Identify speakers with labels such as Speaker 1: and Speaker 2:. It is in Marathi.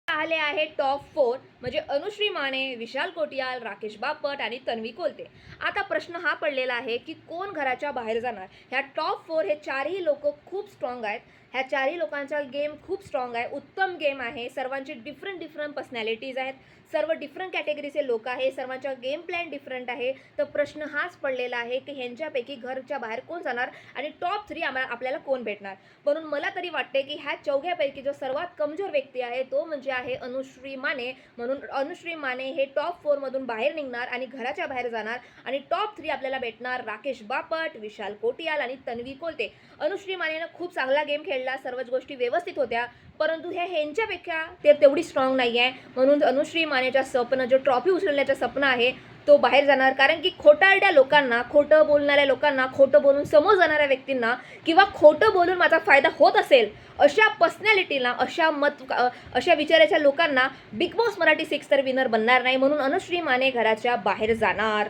Speaker 1: आले आहे टॉप 4 म्हणजे अनुश्री माने, विशाल कोटियाल, राकेश बापट आणि तन्वी कोलते. आता प्रश्न हा पडलेला आहे की कोण घराच्या बाहेर जाणार. ह्या टॉप 4 हे चारही लोक खूप स्ट्रॉंग आहेत. ह्या चारही लोकांचा गेम खूप स्ट्रॉंग आहे, उत्तम गेम आहे. सर्वांची डिफरंट पर्सनॅलिटीज आहेत, सर्व डिफरंट कॅटेगरीचे लोक आहे, सर्वांचा गेम प्लॅन डिफरंट आहे. तर प्रश्न हाच पडलेला आहे की ह्यांच्यापैकी घरच्या बाहेर कोण जाणार आणि टॉप 3 आपल्याला कोण भेटणार. म्हणून मला तरी वाटते की ह्या चौघ्यापैकी जो सर्वात कमजोर व्यक्ती आहे तो म्हणजे आहे अनुश्री माने. म्हणून अनुश्री माने हे टॉप 4 मधून बाहेर निघणार आणि घराच्या बाहेर जाणार आणि टॉप 3 आपल्याला भेटणार राकेश बापट, विशाल कोटियाल आणि तन्वी कोलते. अनुश्री मानेनं खूप चांगला गेम खेळला, सर्वच गोष्टी व्यवस्थित होत्या, परंतु ह्यांच्यापेक्षा ते तेवढी स्ट्रॉंग नाही आहे. म्हणून अनुश्री मानेच्या स्वप्न जो ट्रॉफी उचलण्याचा स्वप्न आहे तो बाहेर जाणार. कारण की खोटारड्या लोकांना, खोटं बोलणाऱ्या लोकांना, खोटं बोलून समोर जाणाऱ्या व्यक्तींना किंवा खोटं बोलून माझा फायदा होत असेल अशा पर्सनॅलिटीला, अशा विचाराच्या लोकांना बिग बॉस मराठी 6 तर विनर बनणार नाही. म्हणून अनुश्री माने घराच्या बाहेर जाणार.